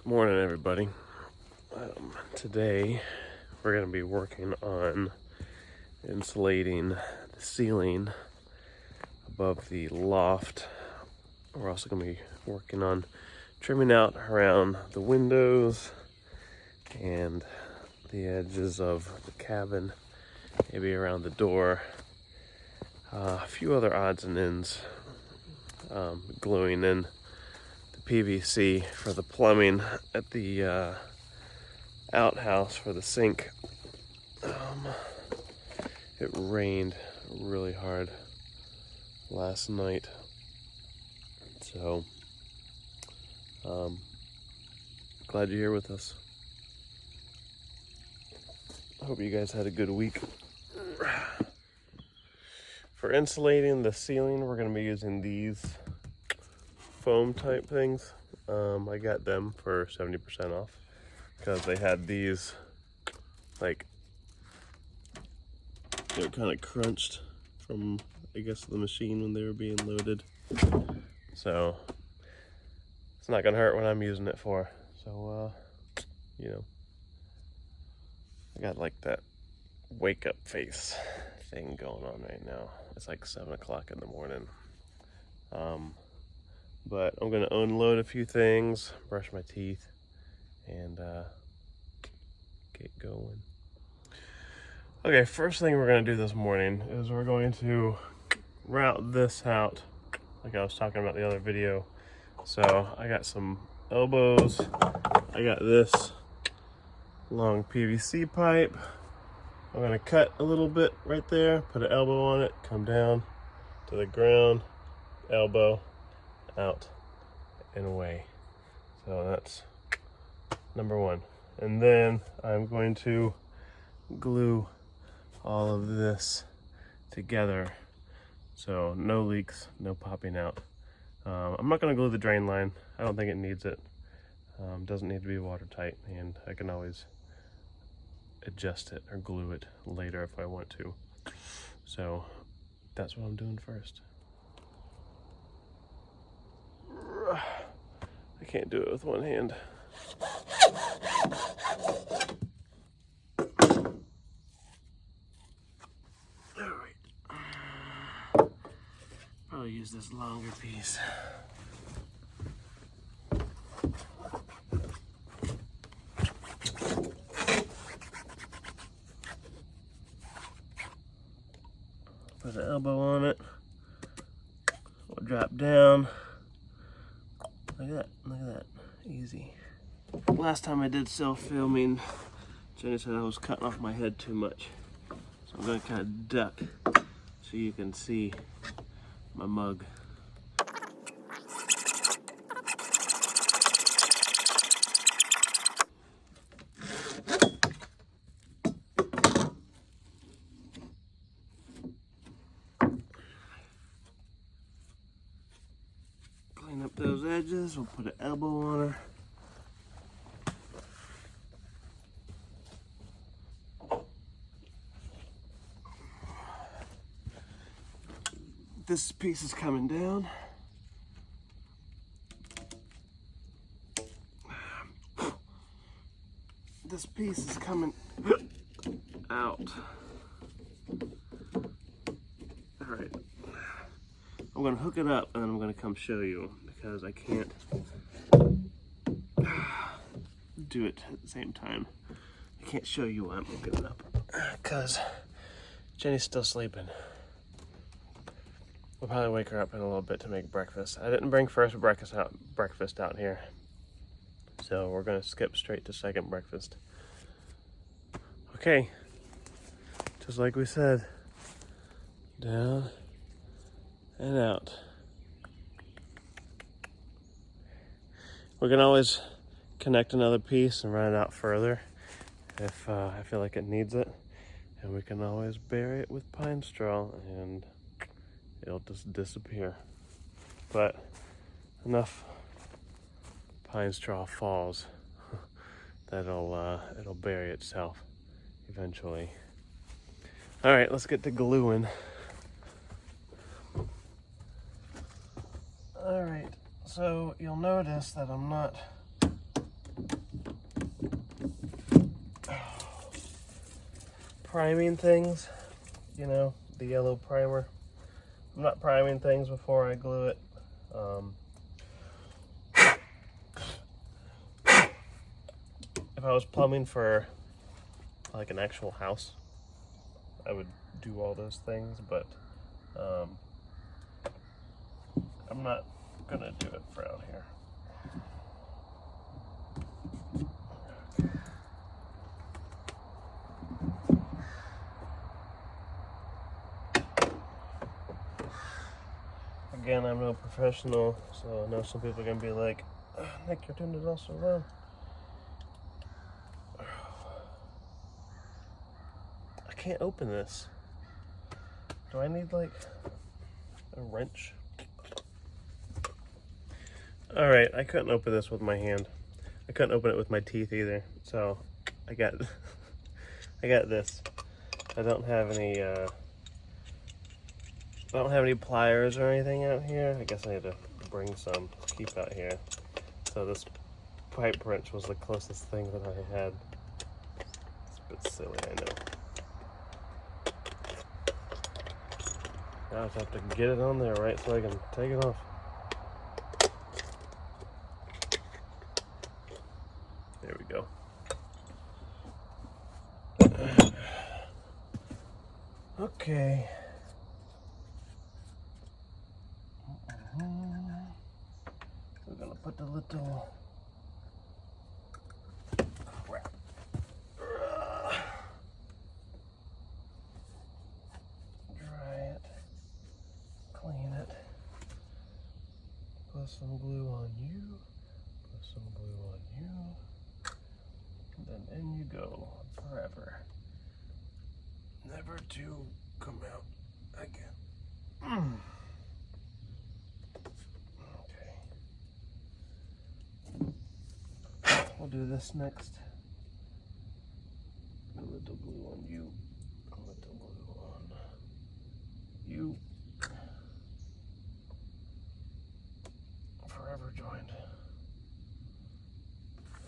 Morning, everybody. Today we're going to be working on insulating the ceiling above the loft. We're also going to be working on trimming out around the windows and the edges of the cabin, maybe around the door. A few other odds and ends, gluing in the PVC for the plumbing at the outhouse for the sink. It rained really hard last night, so glad you're here with us. Hope you guys had a good week. For insulating the ceiling, we're going to be using these foam type things. I got them for 70% off because they had these, like, they were kind of crunched from, I guess, the machine when they were being loaded. So it's not gonna hurt when I'm using it for. So I got like that wake up face thing going on right now. It's like 7 o'clock in the morning. But I'm gonna unload a few things, brush my teeth, and get going. Okay, first thing we're gonna do this morning is we're going to route this out, like I was talking about the other video. So I got some elbows. I got this long PVC pipe. I'm gonna cut a little bit right there, put an elbow on it, come down to the ground, elbow, out and away. So that's number one. And then I'm going to glue all of this together so no leaks, no popping out. I'm not going to glue the drain line. I don't think it needs it. Doesn't need to be watertight, and I can always adjust it or glue it later if I want to. So that's what I'm doing first. I can't do it with one hand. Alright. Probably use this longer piece. Put an elbow on it. We'll drop down. Look at that, look at that, easy. Last time I did self-filming, Jenny said I was cutting off my head too much. So I'm gonna kind of duck so you can see my mug. Clean up those edges, we'll put an elbow on her. This piece is coming down. This piece is coming out. All right. I'm gonna hook it up and then I'm gonna come show you because I can't do it at the same time. I can't show you while I'm hooking it up because Jenny's still sleeping. We'll probably wake her up in a little bit to make breakfast. I didn't bring first breakfast out here. So we're gonna skip straight to second breakfast. Okay, just like we said, down and out. We can always connect another piece and run it out further if I feel like it needs it. And we can always bury it with pine straw and it'll just disappear. But enough pine straw falls that it'll bury itself eventually. All right, let's get to gluing. All right, so you'll notice that I'm not priming things, you know, the yellow primer. I'm not priming things before I glue it. If I was plumbing for like an actual house, I would do all those things, but I'm not gonna do it for out here. Again, I'm no professional, so I know some people are gonna be like, Nick, you're doing it all so well. I can't open this. Do I need like a wrench? All right, I couldn't open this with my hand. I couldn't open it with my teeth either. So I got, I got this. I don't have any pliers or anything out here. I guess I need to bring some to keep out here. So this pipe wrench was the closest thing that I had. It's a bit silly, I know. Now I just have to get it on there, right, so I can take it off. There we go. Okay. We're gonna put the little crap. Dry it. Clean it. Put some glue on you. Put some glue on you. And then in you go forever. Never to come out again. Okay. We'll do this next. A little glue on you. A little glue on you. Forever joined.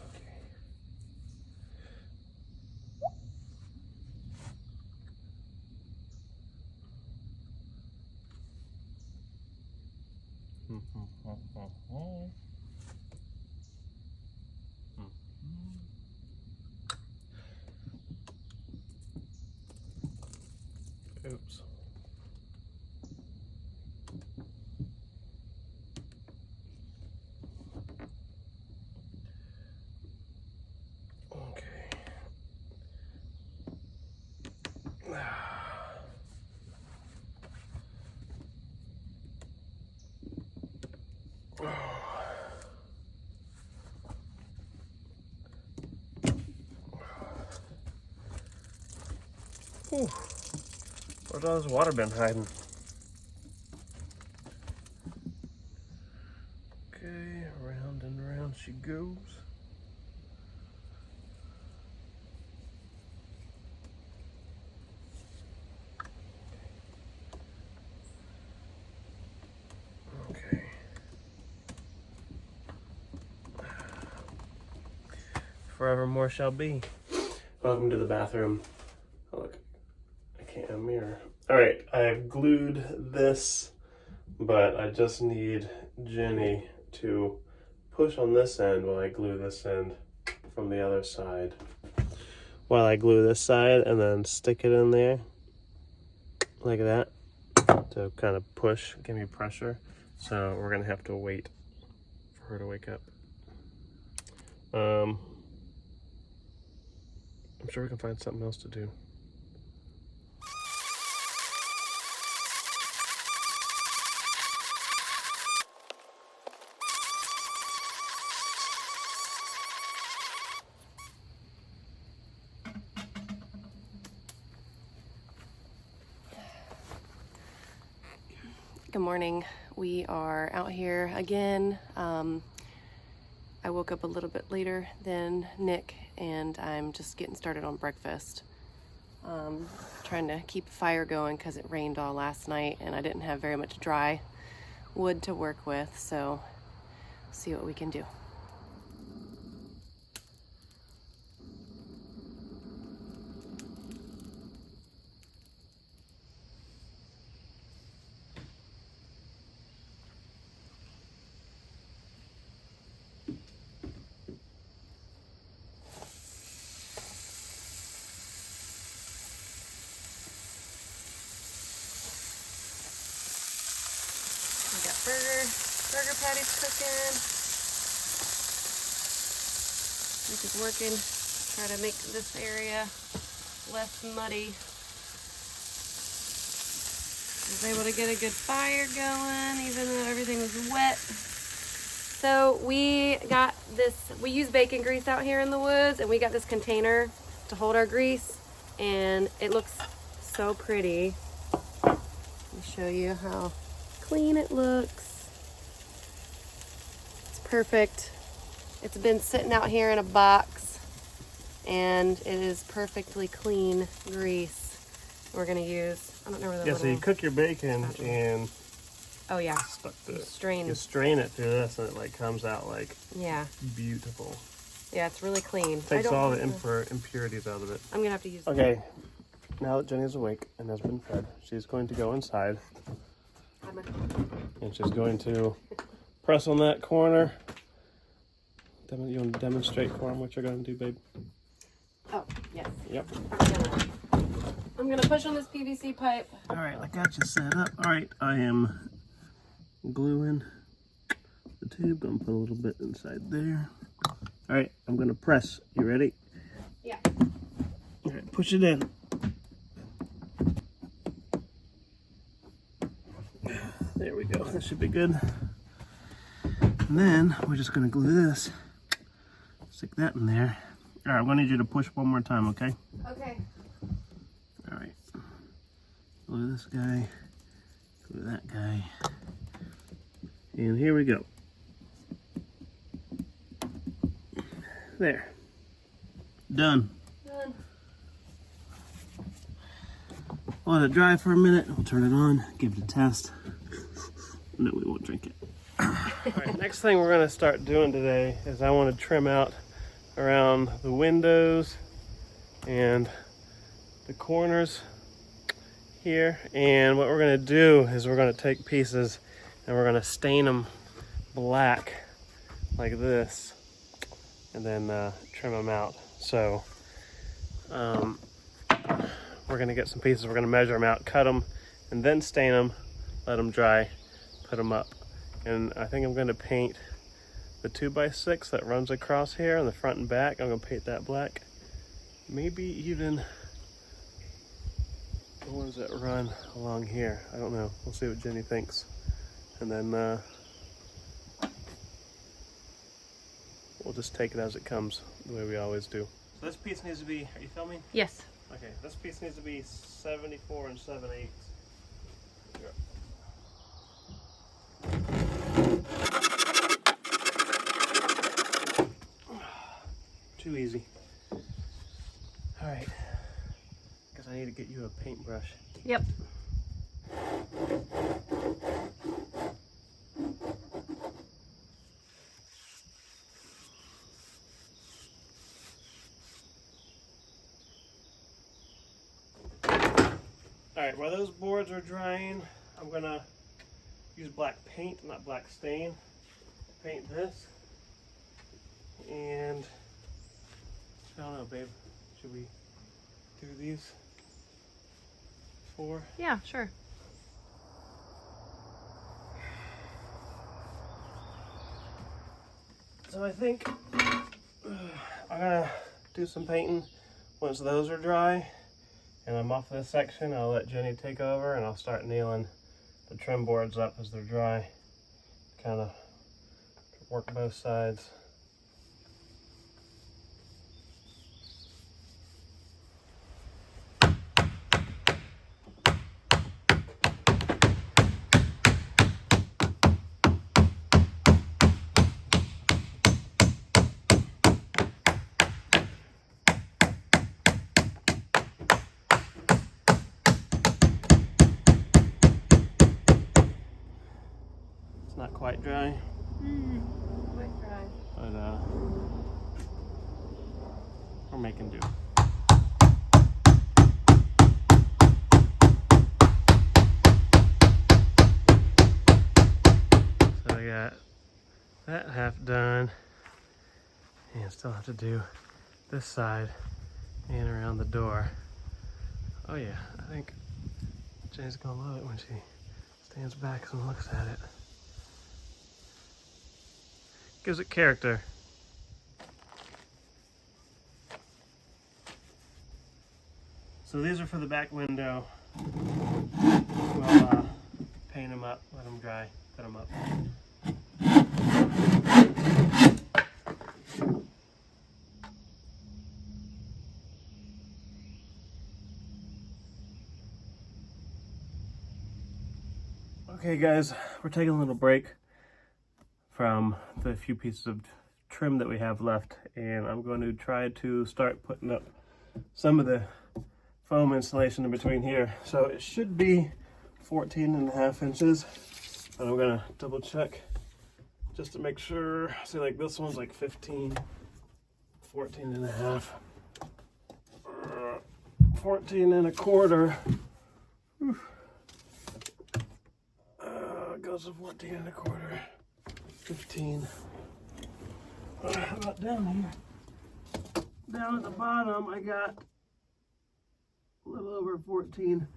Okay. Oops. Okay. Whew. Where's all this water been hiding? Okay, round and round she goes. Okay. Forevermore shall be. Welcome to the bathroom. Oh, look, I can't have a mirror. All right, I've glued this, but I just need Jenny to push on this end while I glue this end from the other side. While I glue this side and then stick it in there like that to kind of push, give me pressure. So we're gonna have to wait for her to wake up. I'm sure we can find something else to do. Good morning. We are out here again. I woke up a little bit later than Nick and I'm just getting started on breakfast. Trying to keep a fire going because it rained all last night and I didn't have very much dry wood to work with, so see what we can do. everybody's cooking. Nick is working, try to make this area less muddy. Was able to get a good fire going, even though everything was wet. So we got this, we use bacon grease out here in the woods, and we got this container to hold our grease, and it looks so pretty. Let me show you how clean it looks. It's perfect. It's been sitting out here in a box, and it is perfectly clean grease we're gonna use. I don't know where the So you cook your bacon and oh yeah, you strain it through this, and it like comes out like beautiful. Yeah, it's really clean. Takes all the impurities out of it. I'm gonna have to use okay. Now that Jenny's awake and has been fed, she's going to go inside, and she's going to press on that corner. You want to demonstrate for them what you're going to do, babe? Oh, yes. Yep. I'm going to push on this PVC pipe. All right, I got you set up. All right, I am gluing the tube. Going to put a little bit inside there. All right, I'm going to press. You ready? Yeah. All right, push it in. There we go. That should be good. And then we're just going to glue this. Stick that in there. All right, I'm going to need you to push one more time, okay? Okay. All right. Glue this guy. Glue that guy. And here we go. There. Done. Done. Let it dry for a minute. We'll turn it on, give it a test. No, we won't drink it. All right, next thing we're going to start doing today is I want to trim out around the windows and the corners here. And what we're going to do is we're going to take pieces and we're going to stain them black like this, and then trim them out. So we're going to get some pieces, we're going to measure them out, cut them, and then stain them, let them dry, put them up. And I think I'm going to paint the 2x6 that runs across here on the front and back. I'm going to paint that black. Maybe even the ones that run along here. I don't know. We'll see what Jenny thinks. And then we'll just take it as it comes, the way we always do. So this piece needs to be, are you filming? Yes. Okay, this piece needs to be 74 7/8. Too easy. All right, guess I need to get you a paintbrush. Yep. All right, while those boards are drying, I'm gonna use black paint, not black stain. Paint this. And I don't know, babe. Should we do these 4? Yeah, sure. So I think I'm gonna do some painting once those are dry and I'm off this section. I'll let Jenny take over and I'll start nailing the trim boards up as they're dry. Kind of work both sides. Not quite dry, Quite dry. but we're making do. So I got that half done, and still have to do this side and around the door. Oh yeah, I think Jenny's gonna love it when she stands back and looks at it. Gives it character. So these are for the back window. We'll paint them up, let them dry, put them up. Okay guys, we're taking a little break from the few pieces of trim that we have left, and I'm going to try to start putting up some of the foam insulation in between here. So it should be 14.5 inches, but I'm gonna double check just to make sure. See, like this one's like 15, 14.5, 14.25. Goes to 14.25, 15. How about down here? Down at the bottom, I got a little over 14.5.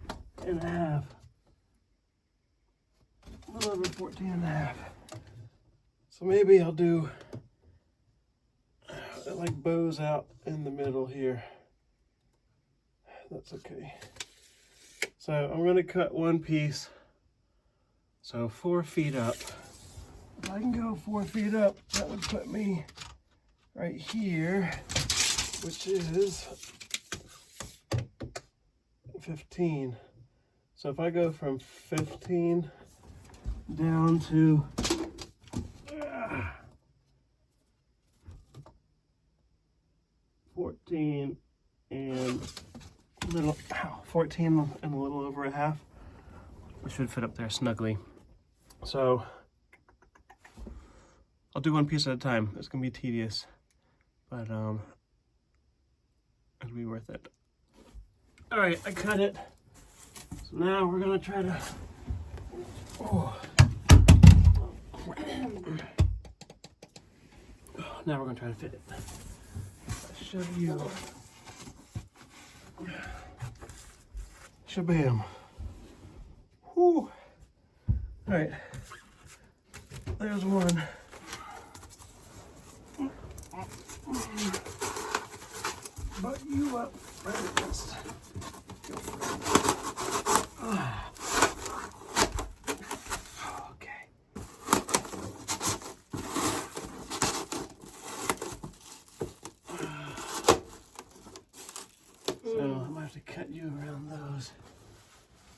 A little over 14.5. So maybe I'll do it like bows out in the middle here. That's okay. So I'm going to cut one piece. So 4 feet up. If I can go 4 feet up, that would put me right here, which is 15. So if I go from 15 down to 14 and a little, 14 and a little over a half, we should fit up there snugly. So I'll do one piece at a time. It's gonna be tedious, but it'll be worth it. All right, I cut it. So now we're gonna try to, now we're gonna try to fit it. I'll show you. Shabam. Whew. All right, there's one. Butt you up right against. Go for it. Okay. So I'm gonna have to cut you around those.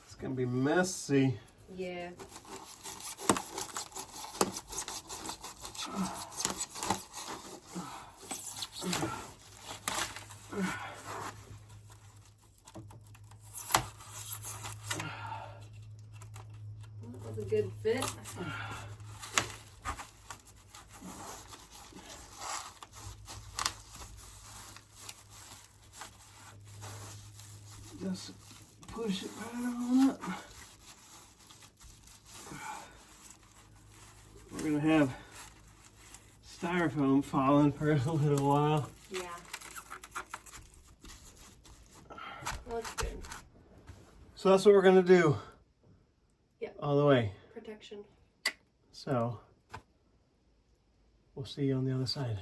It's gonna be messy. Yeah. That was a good fit. Just push it right on up. We're gonna have styrofoam falling for a little while. Yeah. Looks good. So that's what we're gonna do. Yep. All the way. Protection. So we'll see you on the other side.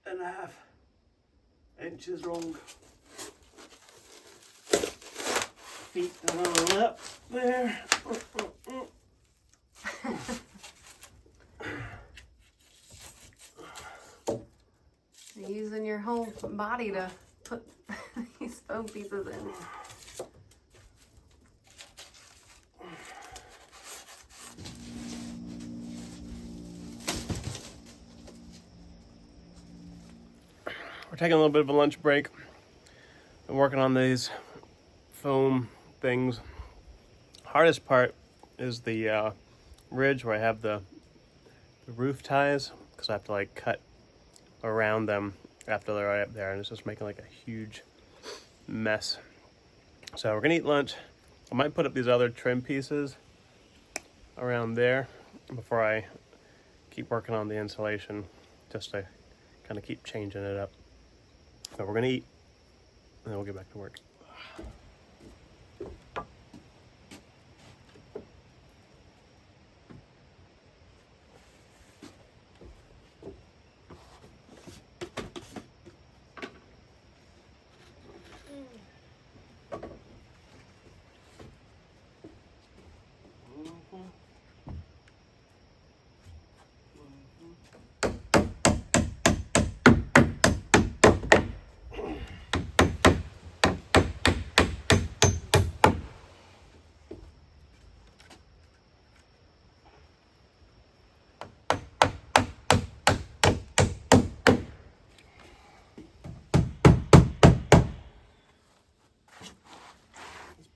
And a half inches long. Feet all up there. You're using your whole body to put these foam pieces in. We're taking a little bit of a lunch break. I'm working on these foam things. Hardest part is the ridge where I have the roof ties, because I have to like cut around them after they're right up there, and it's just making like a huge mess. So we're gonna eat lunch. I might put up these other trim pieces around there before I keep working on the insulation, just to kind of keep changing it up. So we're gonna eat, and then we'll get back to work.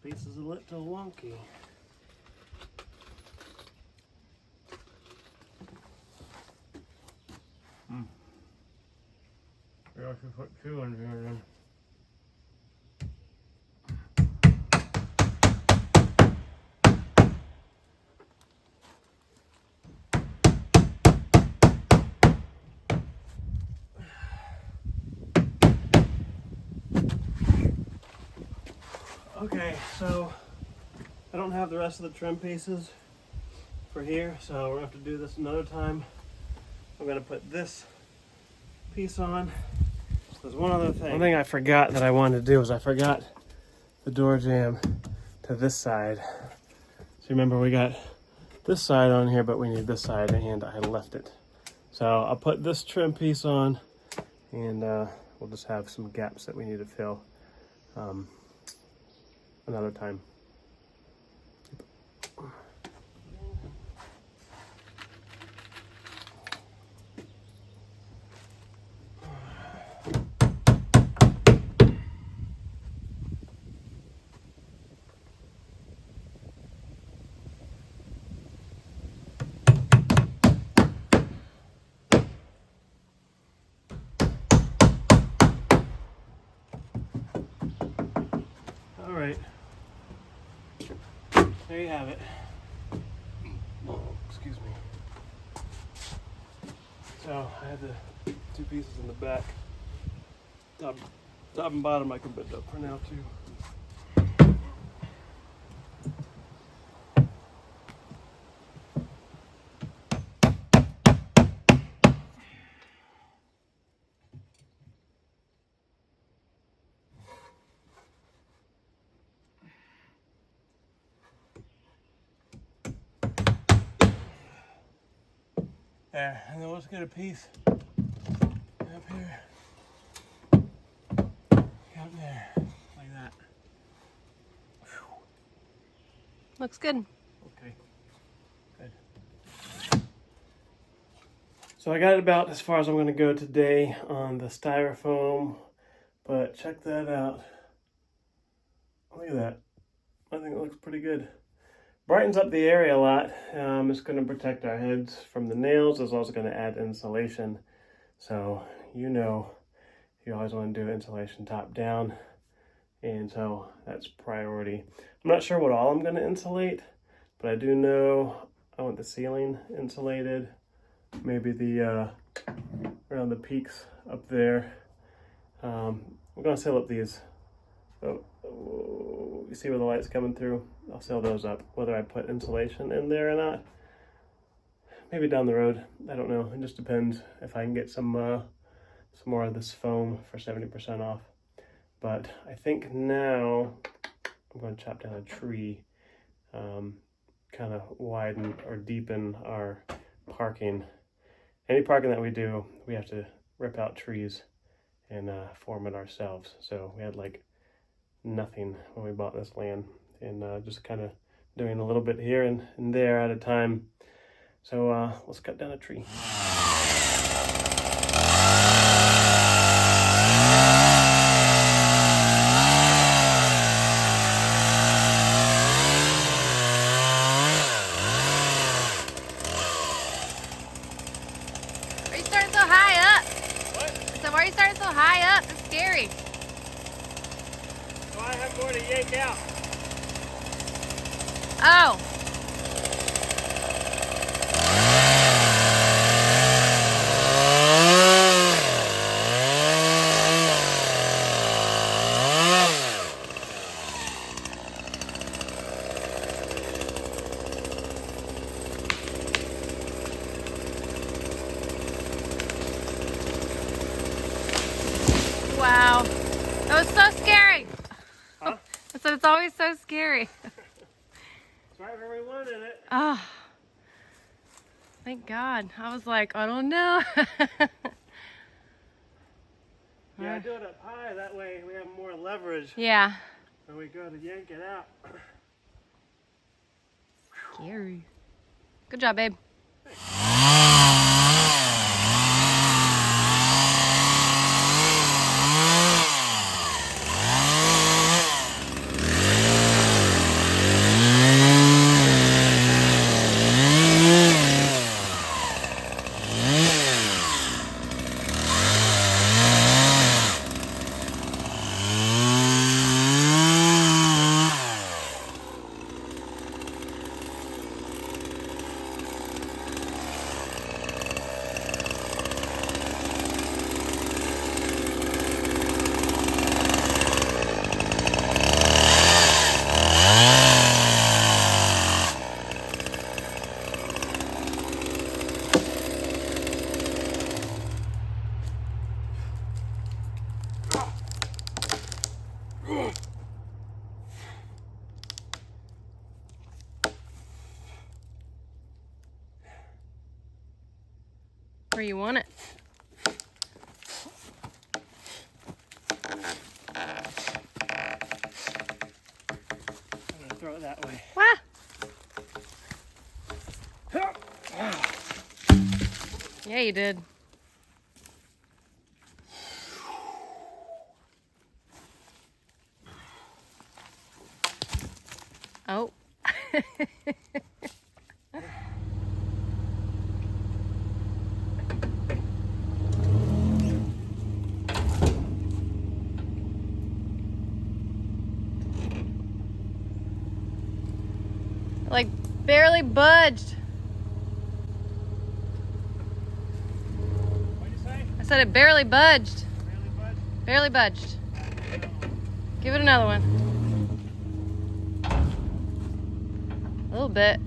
piece is a little wonky. Maybe I should put two in here then. Okay, so I don't have the rest of the trim pieces for here, so we're gonna have to do this another time. I'm gonna put this piece on. There's one other thing. One thing I forgot that I wanted to do is I forgot the door jamb to this side. So remember we got this side on here, but we need this side and I left it. So I'll put this trim piece on and we'll just have some gaps that we need to fill another time. All right, there you have it. Oh, excuse me. So I had the two pieces in the back. Top and bottom I can bend up for now too. There, and then let's get a piece up here, up there, like that. Whew. Looks good. Okay, good. So I got it about as far as I'm going to go today on the styrofoam, but check that out. Look at that. I think it looks pretty good. Brightens up the area a lot. It's going to protect our heads from the nails. It's also going to add insulation. So, you know, you always want to do insulation top down. And so that's priority. I'm not sure what all I'm going to insulate, but I do know I want the ceiling insulated. Maybe the, around the peaks up there. I'm going to seal up these. So, you see where the light's coming through? I'll seal those up, whether I put insulation in there or not. Maybe down the road, I don't know. It just depends if I can get some more of this foam for 70% off. But I think now I'm going to chop down a tree, kind of widen or deepen our parking. Any parking that we do, we have to rip out trees and form it ourselves. So we had like nothing when we bought this land, and just kind of doing a little bit here and there at a time. So let's cut down a tree. Are you starting so high up? What? So why are you starting so high up? It's scary. So I have more to yank out. Oh. Wow. That was so scary. Huh? I said it's always so scary. Try everyone in it. Oh. Thank God. I was like, I don't know. Yeah, I do it up high, that way we have more leverage Yeah. when we go to yank it out. Scary. Good job, babe. Where you want it. I'm gonna throw it that way. Wah! Yeah, you did. Oh. Like barely budged. What'd you say? I said it barely budged. Really, bud? Barely budged. Give it another one. A little bit.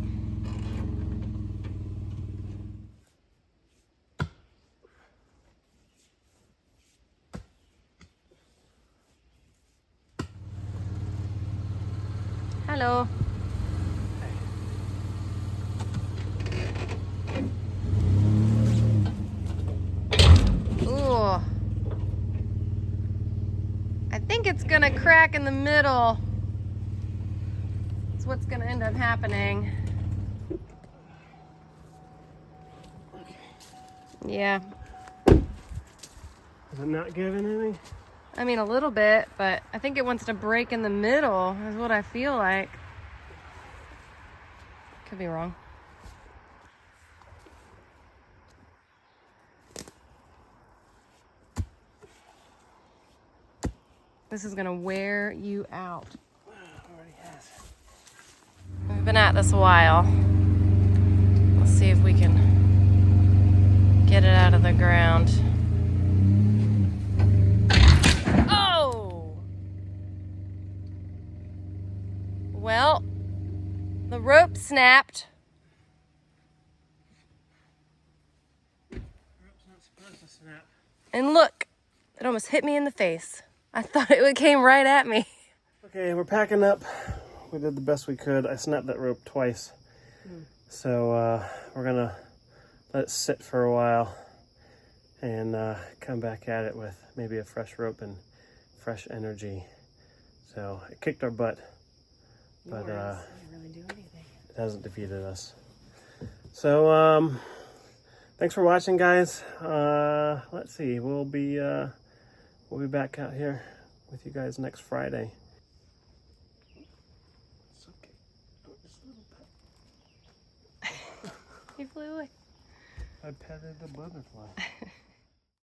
Hello. Ooh. I think it's gonna crack in the middle. That's what's gonna end up happening. Yeah. Is it not giving any? I mean, a little bit, but I think it wants to break in the middle, is what I feel like. Could be wrong. This is gonna wear you out. Already has. We've been at this a while. Let's see if we can get it out of the ground. Oh! Well, the rope snapped. Rope's not supposed to snap. And look, it almost hit me in the face. I thought it came right at me. Okay, we're packing up. We did the best we could. I snapped that rope twice. So we're gonna let it sit for a while and come back at it with maybe a fresh rope and fresh energy. So it kicked our butt, but Didn't really do anything. it hasn't defeated us. So thanks for watching, guys. Let's see, we'll be back out here with you guys next Friday. It's okay. Oh, just a little pet. He flew away. I petted the butterfly.